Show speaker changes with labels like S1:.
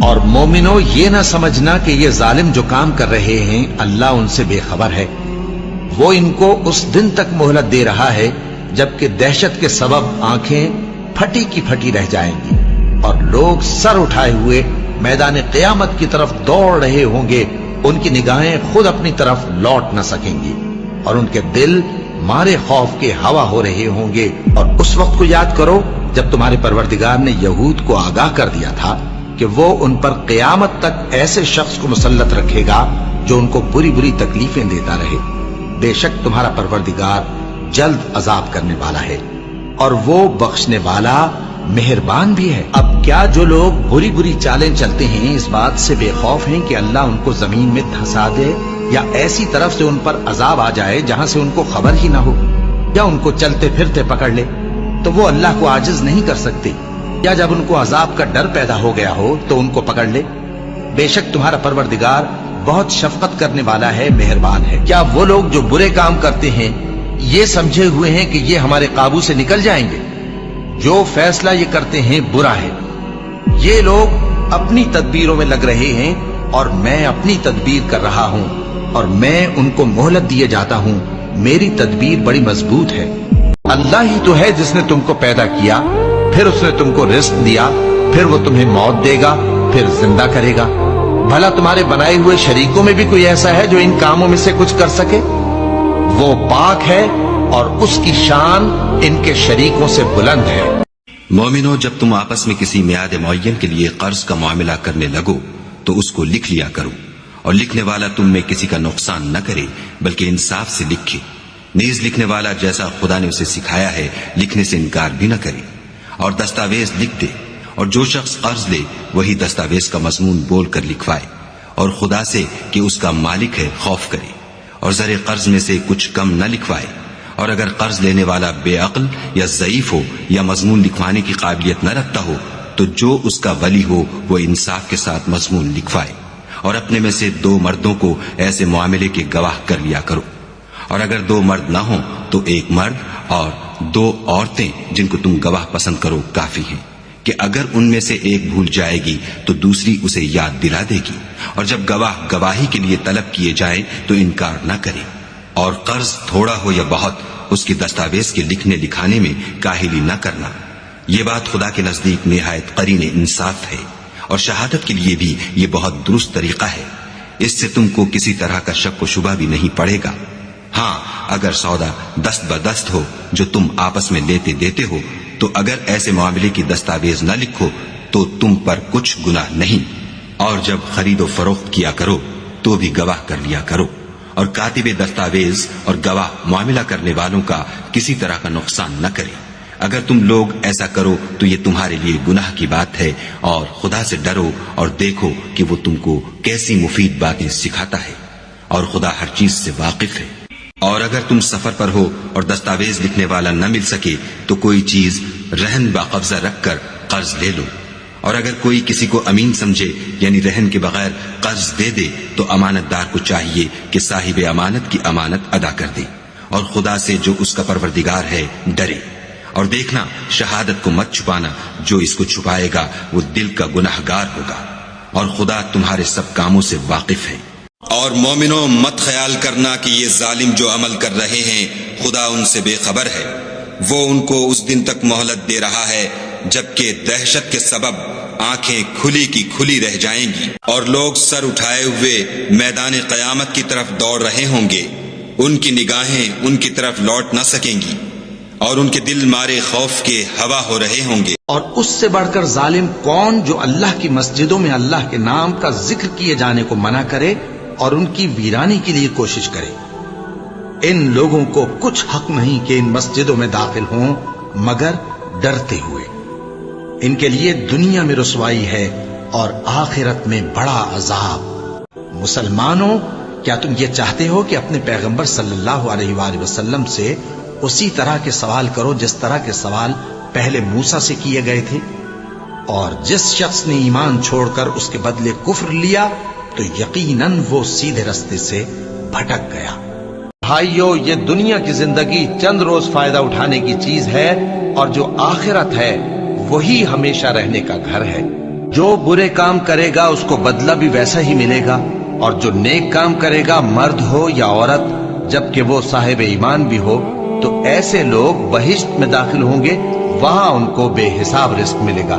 S1: اور مومنو یہ نہ سمجھنا کہ یہ ظالم جو کام کر رہے ہیں اللہ ان سے بے خبر ہے، وہ ان کو اس دن تک مہلت دے رہا ہے جبکہ دہشت کے سبب آنکھیں پھٹی کی پھٹی رہ جائیں گی اور لوگ سر اٹھائے ہوئے میدان قیامت کی طرف دوڑ رہے ہوں گے، ان کی نگاہیں خود اپنی طرف لوٹ نہ سکیں گی اور ان کے دل مارے خوف کے ہوا ہو رہے ہوں گے۔ اور اس وقت کو یاد کرو جب تمہارے پروردگار نے یہود کو آگاہ کر دیا تھا کہ وہ ان پر قیامت تک ایسے شخص کو مسلط رکھے گا جو ان کو بری بری تکلیفیں دیتا رہے۔ بے شک تمہارا پروردگار جلد عذاب کرنے والا ہے اور وہ بخشنے والا مہربان بھی ہے۔ اب کیا جو لوگ بری بری چالیں چلتے ہیں اس بات سے بے خوف ہیں کہ اللہ ان کو زمین میں دھسا دے یا ایسی طرف سے ان پر عذاب آ جائے جہاں سے ان کو خبر ہی نہ ہو، یا ان کو چلتے پھرتے پکڑ لے تو وہ اللہ کو عاجز نہیں کر سکتے، یا جب ان کو عذاب کا ڈر پیدا ہو گیا ہو تو ان کو پکڑ لے؟ بے شک تمہارا پروردگار بہت شفقت کرنے والا ہے، مہربان ہے۔ کیا وہ لوگ جو برے کام کرتے ہیں یہ سمجھے ہوئے ہیں کہ یہ ہمارے قابو سے نکل جائیں گے؟ جو فیصلہ یہ کرتے ہیں برا ہے۔ یہ لوگ اپنی تدبیروں میں لگ رہے ہیں اور میں اپنی تدبیر کر رہا ہوں اور میں ان کو مہلت دیے جاتا ہوں، میری تدبیر بڑی مضبوط ہے۔ اللہ ہی تو ہے جس نے تم کو پیدا کیا، پھر اس نے تم کو رزق دیا، پھر وہ تمہیں موت دے گا، پھر زندہ کرے گا۔ بھلا تمہارے بنائے ہوئے شریکوں میں بھی کوئی ایسا ہے جو ان کاموں میں سے کچھ کر سکے؟ وہ پاک ہے اور اس کی شان ان کے شریکوں سے بلند ہے۔
S2: مومنو، جب تم آپس میں کسی میعاد معین کے لیے قرض کا معاملہ کرنے لگو تو اس کو لکھ لیا کرو، اور لکھنے والا تم میں کسی کا نقصان نہ کرے بلکہ انصاف سے لکھے۔ نیز لکھنے والا جیسا خدا نے اسے سکھایا ہے لکھنے سے انکار بھی نہ کرے، اور دستاویز لکھ دے، اور جو شخص قرض لے وہی دستاویز کا مضمون بول کر لکھوائے، اور خدا سے کہ اس کا مالک ہے خوف کرے، اور زر قرض میں سے کچھ کم نہ لکھوائے۔ اور اگر قرض لینے والا بے عقل یا ضعیف ہو یا مضمون لکھوانے کی قابلیت نہ رکھتا ہو تو جو اس کا ولی ہو وہ انصاف کے ساتھ مضمون لکھوائے، اور اپنے میں سے 2 مردوں کو ایسے معاملے کے گواہ کر لیا کرو، اور اگر 2 مرد نہ ہوں تو 1 مرد اور 2 عورتیں جن کو تم گواہ پسند کرو کافی ہیں، کہ اگر ان میں سے ایک بھول جائے گی تو دوسری اسے یاد دلا دے گی، اور جب گواہ گواہی کے لیے طلب کیے جائیں تو انکار نہ کرے۔ اور قرض تھوڑا ہو یا بہت اس کی دستاویز کے لکھنے لکھانے میں کاہلی نہ کرنا، یہ بات خدا کے نزدیک نہایت قرین انصاف ہے، اور شہادت کے لیے بھی یہ بہت درست طریقہ ہے، اس سے تم کو کسی طرح کا شک و شبہ بھی نہیں پڑے گا۔ ہاں، اگر سودا دست بدست ہو جو تم آپس میں لیتے دیتے ہو تو اگر ایسے معاملے کی دستاویز نہ لکھو تو تم پر کچھ گناہ نہیں، اور جب خرید و فروخت کیا کرو تو بھی گواہ کر لیا کرو، اور کاتب دستاویز اور گواہ معاملہ کرنے والوں کا کسی طرح کا نقصان نہ کرے۔ اگر تم لوگ ایسا کرو تو یہ تمہارے لیے گناہ کی بات ہے، اور خدا سے ڈرو اور دیکھو کہ وہ تم کو کیسی مفید باتیں سکھاتا ہے، اور خدا ہر چیز سے واقف ہے۔ اور اگر تم سفر پر ہو اور دستاویز لکھنے والا نہ مل سکے تو کوئی چیز رہن باقبضہ رکھ کر قرض لے لو، اور اگر کوئی کسی کو امین سمجھے یعنی رہن کے بغیر قرض دے دے تو امانت دار کو چاہیے کہ صاحب امانت کی امانت ادا کر دے، اور خدا سے جو اس کا پروردگار ہے ڈرے۔ اور دیکھنا، شہادت کو مت چھپانا، جو اس کو چھپائے گا وہ دل کا گناہگار ہوگا، اور خدا تمہارے سب کاموں سے واقف ہے۔ اور مومنوں، مت خیال کرنا کہ یہ ظالم جو عمل کر رہے ہیں خدا ان سے بے خبر ہے، وہ ان کو اس دن تک مہلت دے رہا ہے جبکہ دہشت کے سبب آنکھیں کھلی کی کھلی رہ جائیں گی اور لوگ سر اٹھائے ہوئے میدان قیامت کی طرف دوڑ رہے ہوں گے، ان کی نگاہیں ان کی طرف لوٹ نہ سکیں گی اور ان کے دل مارے خوف کے ہوا ہو رہے ہوں گے۔
S1: اور اس سے بڑھ کر ظالم کون جو اللہ کی مسجدوں میں اللہ کے نام کا ذکر کیے جانے کو منع کرے اور ان کی ویرانی کے لیے کوشش کرے۔ ان لوگوں کو کچھ حق نہیں کہ ان مسجدوں میں داخل ہوں مگر ڈرتے ہوئے۔ ان کے لیے دنیا میں رسوائی ہے اور آخرت میں بڑا عذاب۔ مسلمانوں، کیا تم یہ چاہتے ہو کہ اپنے پیغمبر صلی اللہ علیہ وآلہ وسلم سے اسی طرح کے سوال کرو جس طرح کے سوال پہلے موسیٰ سے کیے گئے تھے؟ اور جس شخص نے ایمان چھوڑ کر اس کے بدلے کفر لیا تو یقیناً وہ سیدھے رستے سے بھٹک گیا۔ بھائیو، یہ دنیا کی زندگی چند روز فائدہ اٹھانے کی چیز ہے، اور جو آخرت ہے وہی ہمیشہ رہنے کا گھر ہے۔ جو برے کام کرے گا اس کو بدلہ بھی ویسا ہی ملے گا، اور جو نیک کام کرے گا مرد ہو یا عورت جبکہ وہ صاحب ایمان بھی ہو تو ایسے لوگ بہشت میں داخل ہوں گے، وہاں ان کو بے حساب رزق ملے گا۔